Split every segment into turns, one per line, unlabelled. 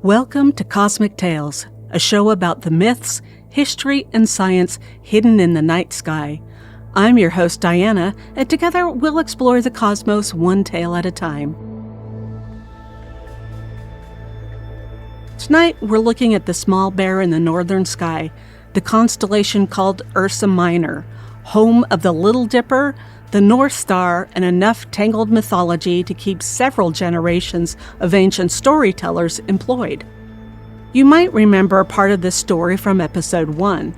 Welcome to Cosmic Tales, a show about the myths, history, and science hidden in the night sky. I'm your host, Diana, and together we'll explore the cosmos one tale at a time. Tonight, we're looking at the small bear in the northern sky, the constellation called Ursa Minor, home of the Little Dipper, the North Star, and enough tangled mythology to keep several generations of ancient storytellers employed. You might remember part of this story from episode 1.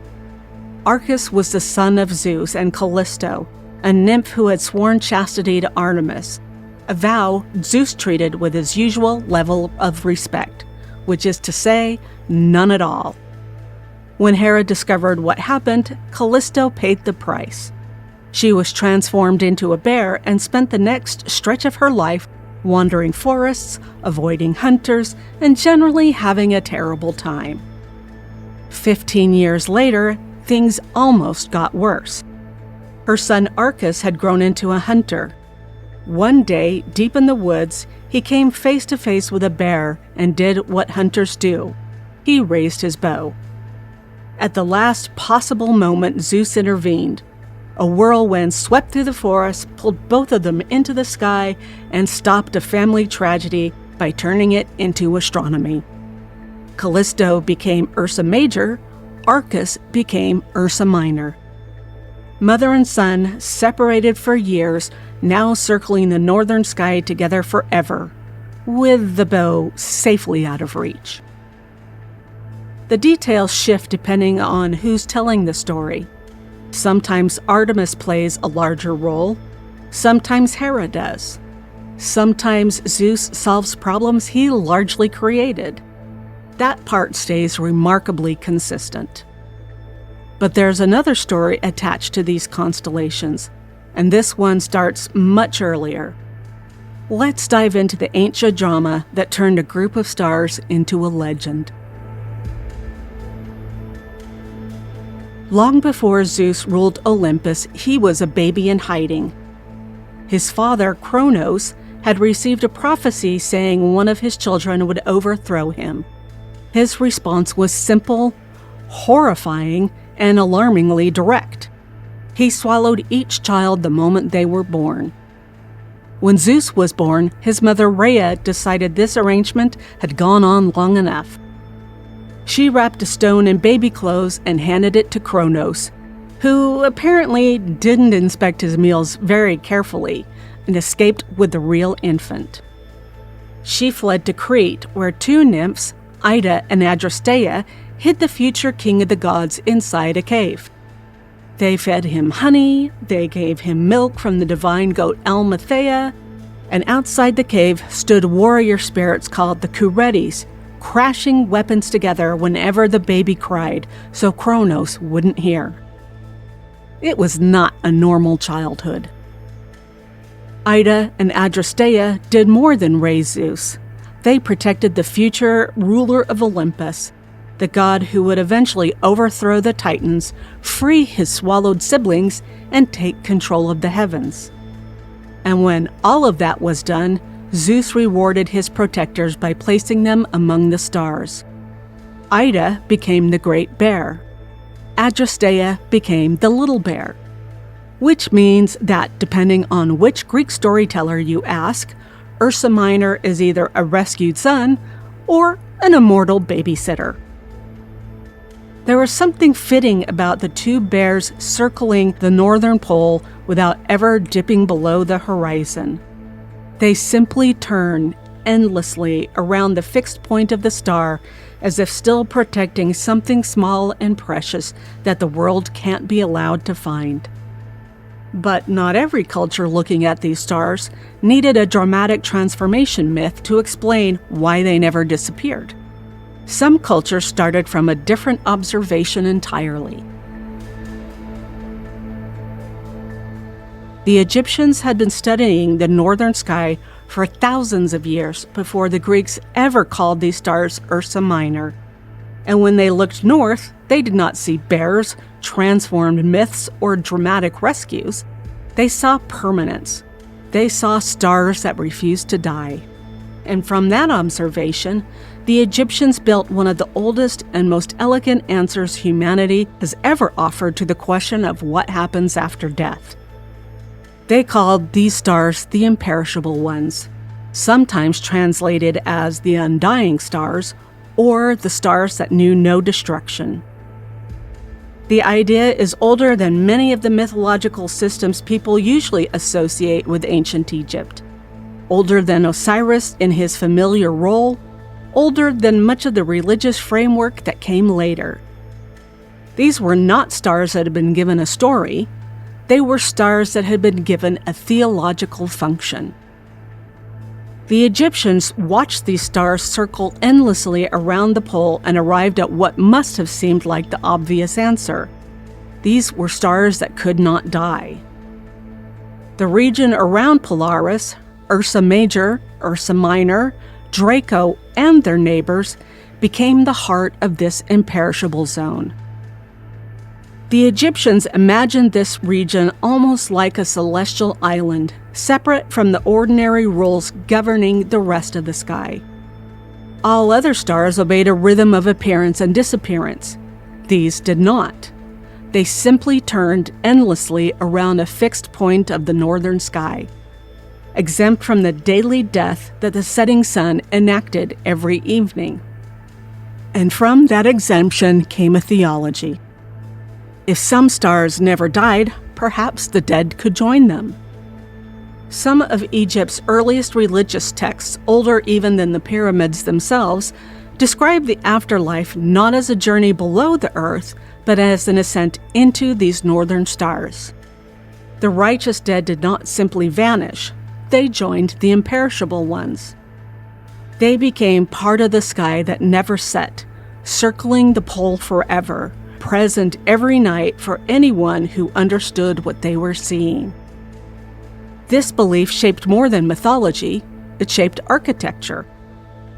Arcas was the son of Zeus and Callisto, a nymph who had sworn chastity to Artemis, a vow Zeus treated with his usual level of respect, which is to say, none at all. When Hera discovered what happened, Callisto paid the price. She was transformed into a bear and spent the next stretch of her life wandering forests, avoiding hunters, and generally having a terrible time. 15 years later, things almost got worse. Her son Arcas had grown into a hunter. One day, deep in the woods, he came face to face with a bear and did what hunters do. He raised his bow. At the last possible moment, Zeus intervened. A whirlwind swept through the forest, pulled both of them into the sky, and stopped a family tragedy by turning it into astronomy. Callisto became Ursa Major, Arcas became Ursa Minor. Mother and son, separated for years, now circling the northern sky together forever, with the bow safely out of reach. The details shift depending on who's telling the story. Sometimes Artemis plays a larger role, sometimes Hera does. Sometimes Zeus solves problems he largely created. That part stays remarkably consistent. But there's another story attached to these constellations, and this one starts much earlier. Let's dive into the ancient drama that turned a group of stars into a legend. Long before Zeus ruled Olympus, he was a baby in hiding. His father, Cronus, had received a prophecy saying one of his children would overthrow him. His response was simple, horrifying, and alarmingly direct. He swallowed each child the moment they were born. When Zeus was born, his mother Rhea decided this arrangement had gone on long enough. She wrapped a stone in baby clothes and handed it to Cronus, who apparently didn't inspect his meals very carefully and escaped with the real infant. She fled to Crete, where two nymphs, Ida and Adrasteia, hid the future king of the gods inside a cave. They fed him honey, they gave him milk from the divine goat Almathea, and outside the cave stood warrior spirits called the Cretes, crashing weapons together whenever the baby cried so Cronus wouldn't hear. It was not a normal childhood. Ida and Adrasteia did more than raise Zeus. They protected the future ruler of Olympus, the god who would eventually overthrow the Titans, free his swallowed siblings, and take control of the heavens. And when all of that was done, Zeus rewarded his protectors by placing them among the stars. Ida became the Great Bear. Adrasteia became the Little Bear. Which means that, depending on which Greek storyteller you ask, Ursa Minor is either a rescued son or an immortal babysitter. There was something fitting about the two bears circling the northern pole without ever dipping below the horizon. They simply turn endlessly around the fixed point of the star, as if still protecting something small and precious that the world can't be allowed to find. But not every culture looking at these stars needed a dramatic transformation myth to explain why they never disappeared. Some cultures started from a different observation entirely. The Egyptians had been studying the northern sky for thousands of years before the Greeks ever called these stars Ursa Minor. And when they looked north, they did not see bears, transformed myths, or dramatic rescues. They saw permanence. They saw stars that refused to die. And from that observation, the Egyptians built one of the oldest and most elegant answers humanity has ever offered to the question of what happens after death. They called these stars the Imperishable Ones, sometimes translated as the Undying Stars or the stars that knew no destruction. The idea is older than many of the mythological systems people usually associate with ancient Egypt, older than Osiris in his familiar role, older than much of the religious framework that came later. These were not stars that had been given a story. They were stars that had been given a theological function. The Egyptians watched these stars circle endlessly around the pole and arrived at what must have seemed like the obvious answer. These were stars that could not die. The region around Polaris, Ursa Major, Ursa Minor, Draco, and their neighbors became the heart of this imperishable zone. The Egyptians imagined this region almost like a celestial island, separate from the ordinary rules governing the rest of the sky. All other stars obeyed a rhythm of appearance and disappearance. These did not. They simply turned endlessly around a fixed point of the northern sky, exempt from the daily death that the setting sun enacted every evening. And from that exemption came a theology. If some stars never died, perhaps the dead could join them. Some of Egypt's earliest religious texts, older even than the pyramids themselves, describe the afterlife not as a journey below the earth, but as an ascent into these northern stars. The righteous dead did not simply vanish. They joined the Imperishable Ones. They became part of the sky that never set, circling the pole forever, present every night for anyone who understood what they were seeing. This belief shaped more than mythology, it shaped architecture.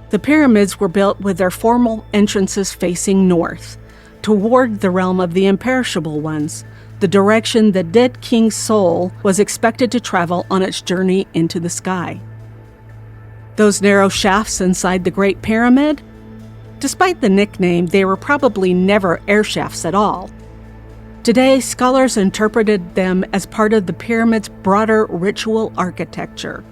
The pyramids were built with their formal entrances facing north, toward the realm of the Imperishable Ones, the direction the dead king's soul was expected to travel on its journey into the sky. Those narrow shafts inside the Great Pyramid? Despite the nickname, they were probably never air shafts at all. Today, scholars interpreted them as part of the pyramid's broader ritual architecture.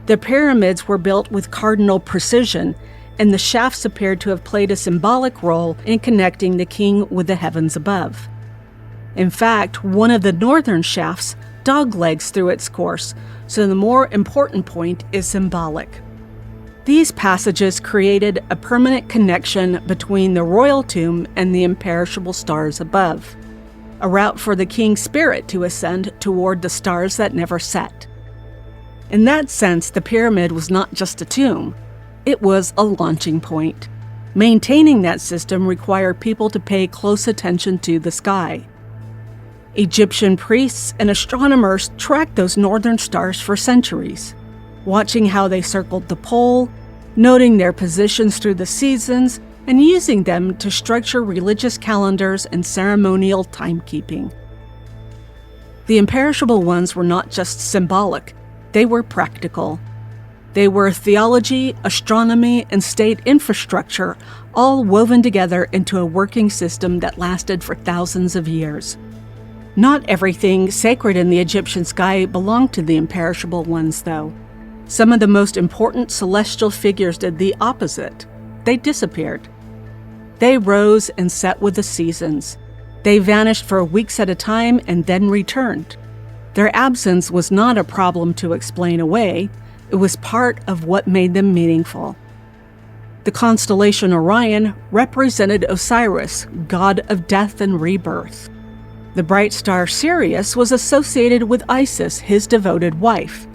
The pyramids were built with cardinal precision, and the shafts appeared to have played a symbolic role in connecting the king with the heavens above. In fact, one of the northern shafts doglegs through its course, so the more important point is symbolic. These passages created a permanent connection between the royal tomb and the imperishable stars above, a route for the king's spirit to ascend toward the stars that never set. In that sense, the pyramid was not just a tomb, it was a launching point. Maintaining that system required people to pay close attention to the sky. Egyptian priests and astronomers tracked those northern stars for centuries, watching how they circled the pole, noting their positions through the seasons, and using them to structure religious calendars and ceremonial timekeeping. The Imperishable Ones were not just symbolic, they were practical. They were theology, astronomy, and state infrastructure, all woven together into a working system that lasted for thousands of years. Not everything sacred in the Egyptian sky belonged to the Imperishable Ones, though. Some of the most important celestial figures did the opposite. They disappeared. They rose and set with the seasons. They vanished for weeks at a time and then returned. Their absence was not a problem to explain away. It was part of what made them meaningful. The constellation Orion represented Osiris, god of death and rebirth. The bright star Sirius was associated with Isis, his devoted wife,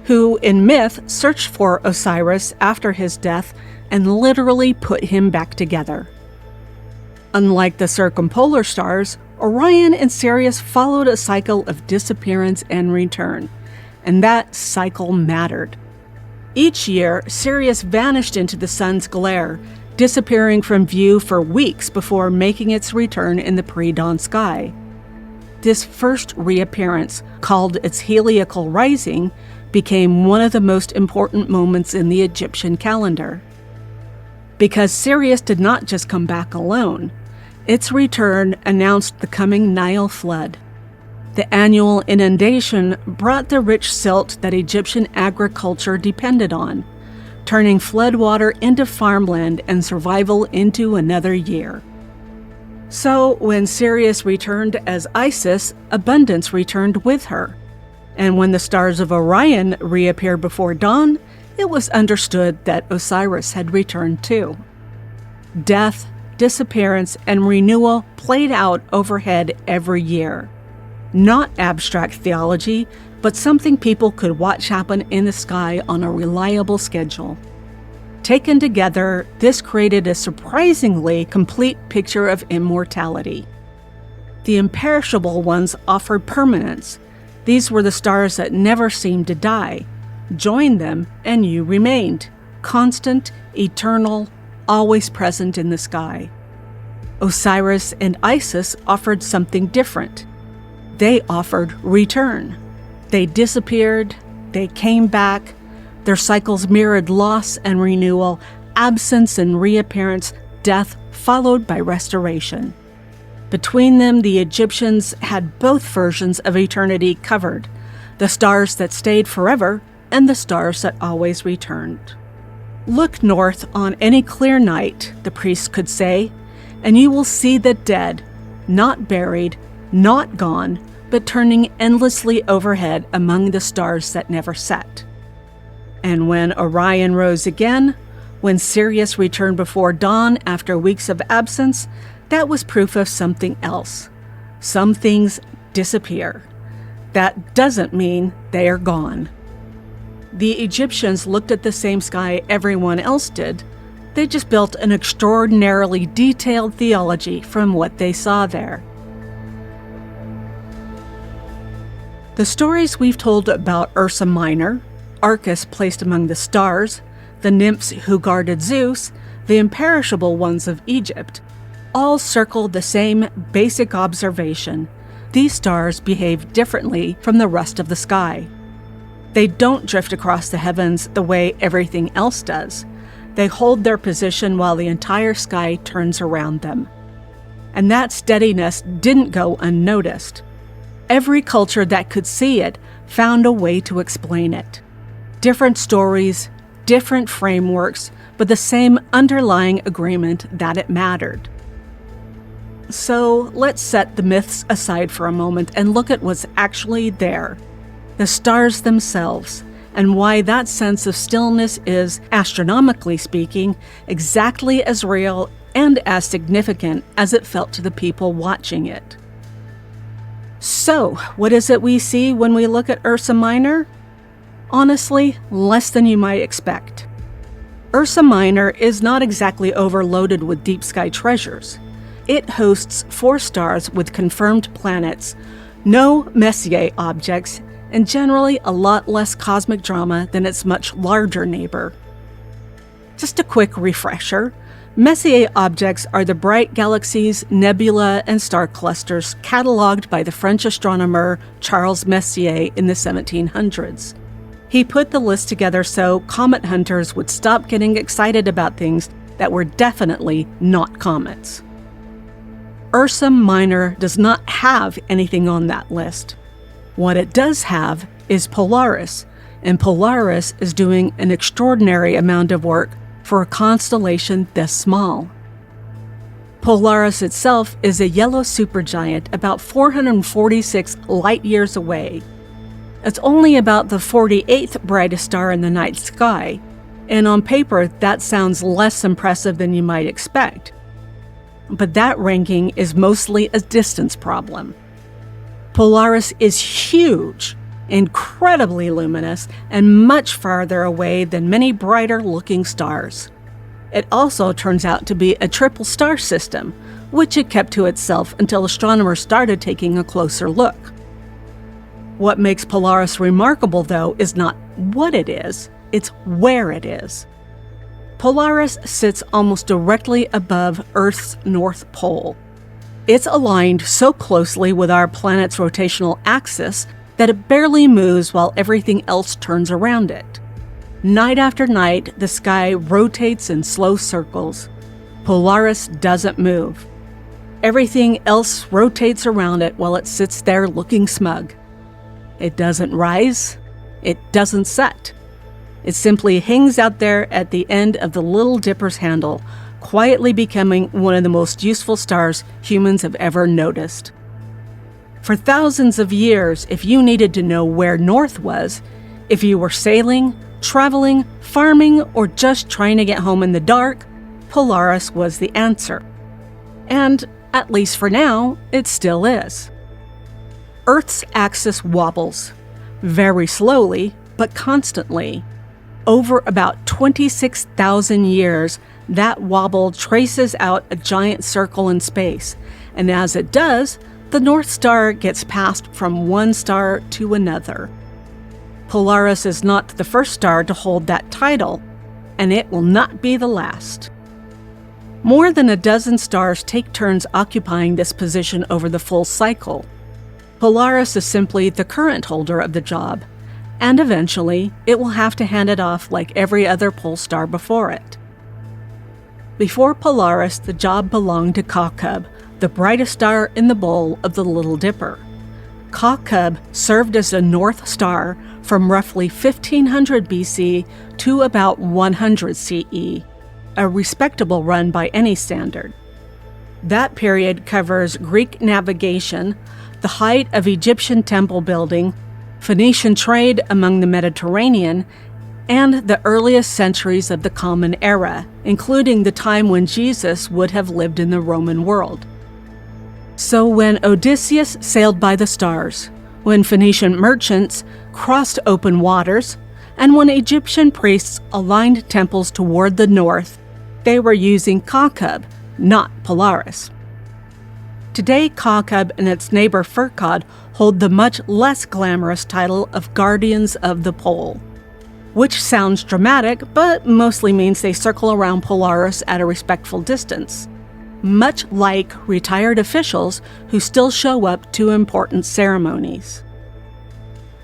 who, in myth, searched for Osiris after his death and literally put him back together. Unlike the circumpolar stars, Orion and Sirius followed a cycle of disappearance and return, and that cycle mattered. Each year, Sirius vanished into the sun's glare, disappearing from view for weeks before making its return in the pre-dawn sky. This first reappearance, called its heliacal rising, became one of the most important moments in the Egyptian calendar. because Sirius did not just come back alone. Its return announced the coming Nile flood. The annual inundation brought the rich silt that Egyptian agriculture depended on, turning floodwater into farmland and survival into another year. So when Sirius returned as Isis, abundance returned with her. And when the stars of Orion reappeared before dawn, it was understood that Osiris had returned too. Death, disappearance, and renewal played out overhead every year. Not abstract theology, but something people could watch happen in the sky on a reliable schedule. Taken together, this created a surprisingly complete picture of immortality. The Imperishable Ones offered permanence. These were the stars that never seemed to die. Join them, and you remained, constant, eternal, always present in the sky. Osiris and Isis offered something different. They offered return. They disappeared, they came back, their cycles mirrored loss and renewal, absence and reappearance, death followed by restoration. Between them, the Egyptians had both versions of eternity covered, the stars that stayed forever and the stars that always returned. Look north on any clear night, the priests could say, and you will see the dead, not buried, not gone, but turning endlessly overhead among the stars that never set. And when Orion rose again, when Sirius returned before dawn after weeks of absence, that was proof of something else. Some things disappear. That doesn't mean they are gone. The Egyptians looked at the same sky everyone else did. They just built an extraordinarily detailed theology from what they saw there. The stories we've told about Ursa Minor, Arcus placed among the stars, the nymphs who guarded Zeus, the Imperishable Ones of Egypt, all circle the same basic observation. These stars behave differently from the rest of the sky. They don't drift across the heavens the way everything else does. They hold their position while the entire sky turns around them. And that steadiness didn't go unnoticed. Every culture that could see it found a way to explain it. Different stories, different frameworks, but the same underlying agreement that it mattered. So let's set the myths aside for a moment and look at what's actually there, the stars themselves, and why that sense of stillness is, astronomically speaking, exactly as real and as significant as it felt to the people watching it. So, what is it we see when we look at Ursa Minor? Honestly, less than you might expect. Ursa Minor is not exactly overloaded with deep sky treasures. It hosts 4 stars with confirmed planets, no Messier objects, and generally a lot less cosmic drama than its much larger neighbor. Just a quick refresher. Messier objects are the bright galaxies, nebula, and star clusters catalogued by the French astronomer Charles Messier in the 1700s. He put the list together so comet hunters would stop getting excited about things that were definitely not comets. Ursa Minor does not have anything on that list. What it does have is Polaris, and Polaris is doing an extraordinary amount of work for a constellation this small. Polaris itself is a yellow supergiant about 446 light-years away. It's only about the 48th brightest star in the night sky, and on paper that sounds less impressive than you might expect. But that ranking is mostly a distance problem. Polaris is huge, incredibly luminous, and much farther away than many brighter-looking stars. It also turns out to be a triple star system, which it kept to itself until astronomers started taking a closer look. What makes Polaris remarkable, though, is not what it is, it's where it is. Polaris sits almost directly above Earth's North Pole. It's aligned so closely with our planet's rotational axis that it barely moves while everything else turns around it. Night after night, the sky rotates in slow circles. Polaris doesn't move. Everything else rotates around it while it sits there looking smug. It doesn't rise. It doesn't set. It simply hangs out there at the end of the Little Dipper's handle, quietly becoming one of the most useful stars humans have ever noticed. For thousands of years, if you needed to know where north was, if you were sailing, traveling, farming, or just trying to get home in the dark, Polaris was the answer. And, at least for now, it still is. Earth's axis wobbles, very slowly, but constantly. Over about 26,000 years, that wobble traces out a giant circle in space, and as it does, the North Star gets passed from one star to another. Polaris is not the first star to hold that title, and it will not be the last. More than a dozen stars take turns occupying this position over the full cycle. Polaris is simply the current holder of the job, and eventually it will have to hand it off like every other pole star before it. Before Polaris, the job belonged to Kakub, the brightest star in the bowl of the Little Dipper. Kakub served as the North Star from roughly 1500 BC to about 100 CE, a respectable run by any standard. That period covers Greek navigation, the height of Egyptian temple building, Phoenician trade among the Mediterranean, and the earliest centuries of the Common Era, including the time when Jesus would have lived in the Roman world. So when Odysseus sailed by the stars, when Phoenician merchants crossed open waters, and when Egyptian priests aligned temples toward the north, they were using Kakub, not Polaris. Today, Kakub and its neighbor Pherkod hold the much less glamorous title of Guardians of the Pole, which sounds dramatic, but mostly means they circle around Polaris at a respectful distance, much like retired officials who still show up to important ceremonies.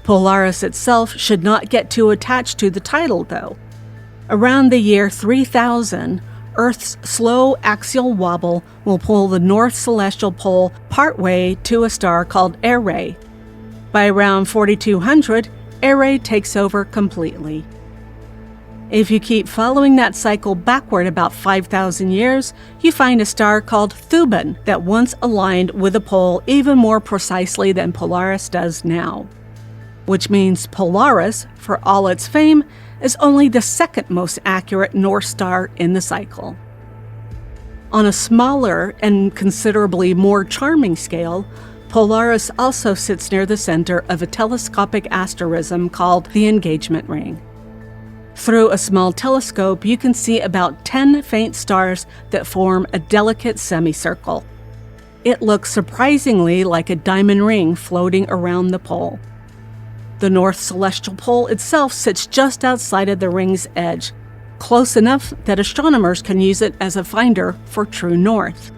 Polaris itself should not get too attached to the title, though. Around the year 3000, Earth's slow axial wobble will pull the North Celestial Pole partway to a star called Eire. By around 4200, Eire takes over completely. If you keep following that cycle backward about 5,000 years, you find a star called Thuban that once aligned with the pole even more precisely than Polaris does now. Which means Polaris, for all its fame, is only the second most accurate North Star in the cycle. On a smaller and considerably more charming scale, Polaris also sits near the center of a telescopic asterism called the Engagement Ring. Through a small telescope, you can see about 10 faint stars that form a delicate semicircle. It looks surprisingly like a diamond ring floating around the pole. The North Celestial Pole itself sits just outside of the ring's edge, close enough that astronomers can use it as a finder for true north.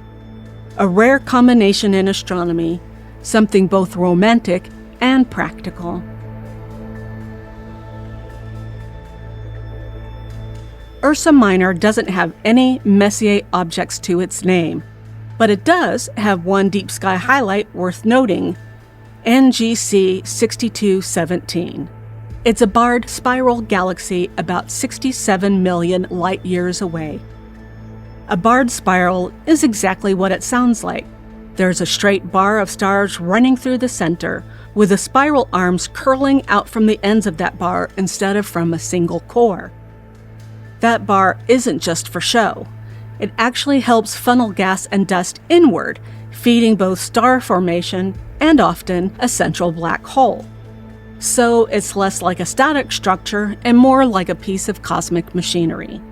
A rare combination in astronomy, something both romantic and practical. Ursa Minor doesn't have any Messier objects to its name, but it does have one deep sky highlight worth noting: NGC 6217. It's a barred spiral galaxy about 67 million light-years away. A barred spiral is exactly what it sounds like. There's a straight bar of stars running through the center, with the spiral arms curling out from the ends of that bar instead of from a single core. That bar isn't just for show. It actually helps funnel gas and dust inward, feeding both star formation and often a central black hole. So it's less like a static structure and more like a piece of cosmic machinery.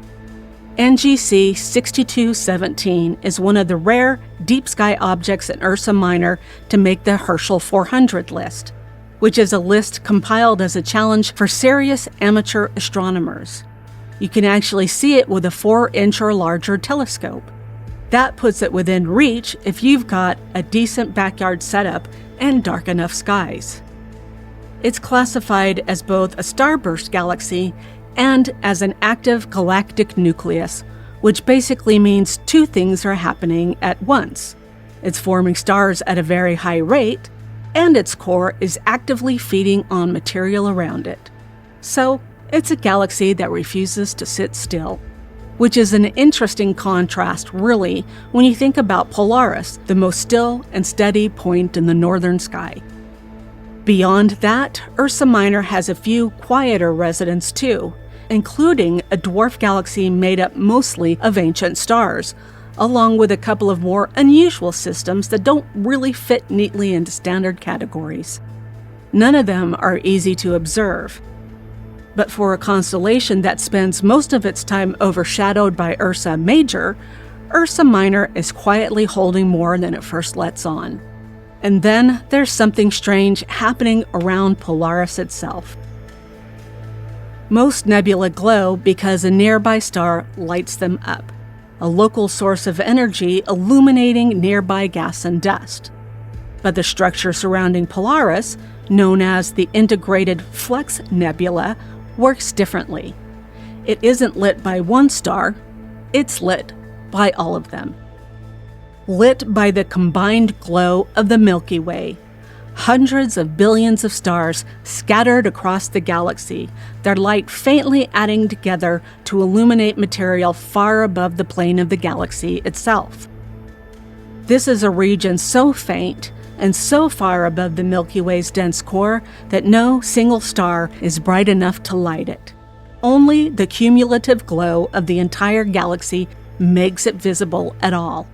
NGC 6217 is one of the rare deep sky objects in Ursa Minor to make the Herschel 400 list, which is a list compiled as a challenge for serious amateur astronomers. You can actually see it with a 4-inch or larger telescope. That puts it within reach if you've got a decent backyard setup and dark enough skies. It's classified as both a starburst galaxy and as an active galactic nucleus, which basically means two things are happening at once. It's forming stars at a very high rate, and its core is actively feeding on material around it. So, it's a galaxy that refuses to sit still, which is an interesting contrast, really, when you think about Polaris, the most still and steady point in the northern sky. Beyond that, Ursa Minor has a few quieter residents too, including a dwarf galaxy made up mostly of ancient stars, along with a couple of more unusual systems that don't really fit neatly into standard categories. None of them are easy to observe. But for a constellation that spends most of its time overshadowed by Ursa Major, Ursa Minor is quietly holding more than it first lets on. And then there's something strange happening around Polaris itself. Most nebula glow because a nearby star lights them up, a local source of energy illuminating nearby gas and dust. But the structure surrounding Polaris, known as the Integrated Flux Nebula, works differently. It isn't lit by one star, it's lit by all of them. Lit by the combined glow of the Milky Way, hundreds of billions of stars scattered across the galaxy, their light faintly adding together to illuminate material far above the plane of the galaxy itself. This is a region so faint and so far above the Milky Way's dense core that no single star is bright enough to light it. Only the cumulative glow of the entire galaxy makes it visible at all.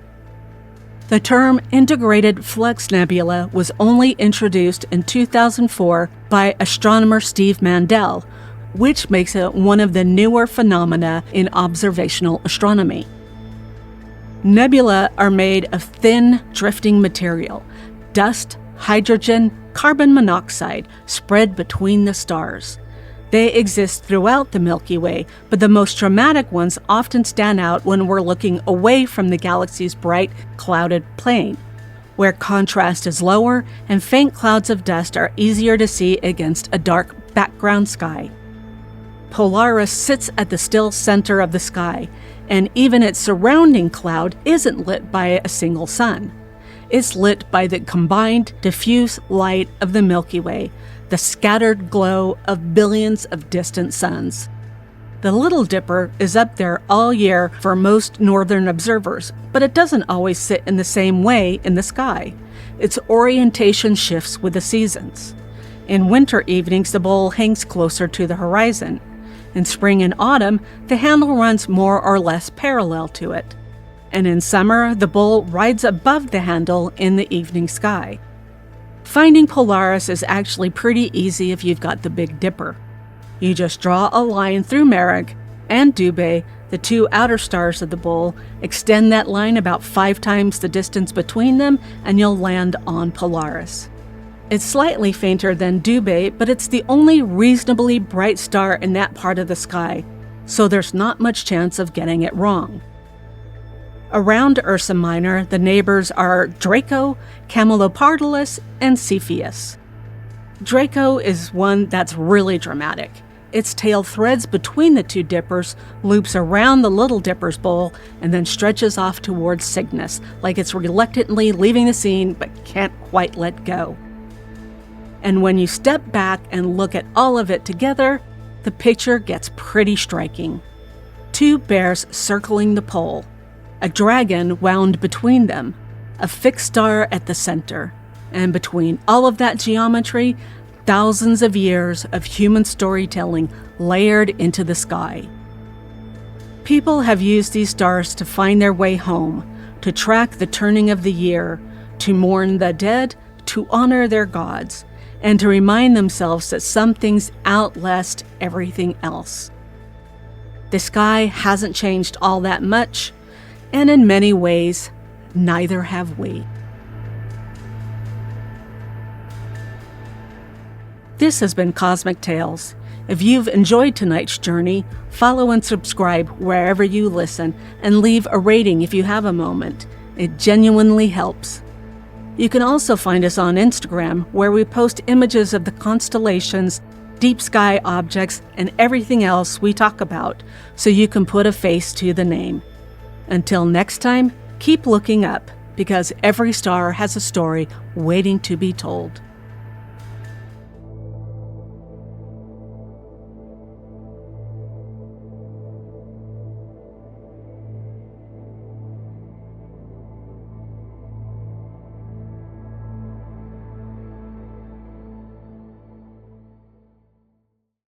The term Integrated Flux Nebula was only introduced in 2004 by astronomer Steve Mandel, which makes it one of the newer phenomena in observational astronomy. Nebula are made of thin, drifting material, dust, hydrogen, carbon monoxide spread between the stars. They exist throughout the Milky Way, but the most dramatic ones often stand out when we're looking away from the galaxy's bright, clouded plane, where contrast is lower and faint clouds of dust are easier to see against a dark background sky. Polaris sits at the still center of the sky, and even its surrounding cloud isn't lit by a single sun. It's lit by the combined, diffuse light of the Milky Way, the scattered glow of billions of distant suns. The Little Dipper is up there all year for most northern observers, but it doesn't always sit in the same way in the sky. Its orientation shifts with the seasons. In winter evenings, the bowl hangs closer to the horizon. In spring and autumn, the handle runs more or less parallel to it. And in summer, the bowl rides above the handle in the evening sky. Finding Polaris is actually pretty easy if you've got the Big Dipper. You just draw a line through Merig and Dubhe, the two outer stars of the bowl, extend that line about 5 times the distance between them, and you'll land on Polaris. It's slightly fainter than Dubhe, but it's the only reasonably bright star in that part of the sky, so there's not much chance of getting it wrong. Around Ursa Minor, the neighbors are Draco, Camelopardalis, and Cepheus. Draco is one that's really dramatic. Its tail threads between the two dippers, loops around the Little Dipper's bowl, and then stretches off towards Cygnus, like it's reluctantly leaving the scene but can't quite let go. And when you step back and look at all of it together, the picture gets pretty striking. 2 bears circling the pole, a dragon wound between them, a fixed star at the center, and between all of that geometry, thousands of years of human storytelling layered into the sky. People have used these stars to find their way home, to track the turning of the year, to mourn the dead, to honor their gods, and to remind themselves that some things outlast everything else. The sky hasn't changed all that much, and in many ways, neither have we. This has been Cosmic Tales. If you've enjoyed tonight's journey, follow and subscribe wherever you listen, and leave a rating if you have a moment. It genuinely helps. You can also find us on Instagram, where we post images of the constellations deep sky objects, and everything else we talk about, so you can put a face to the name. Until next time, keep looking up, because every star has a story waiting to be told.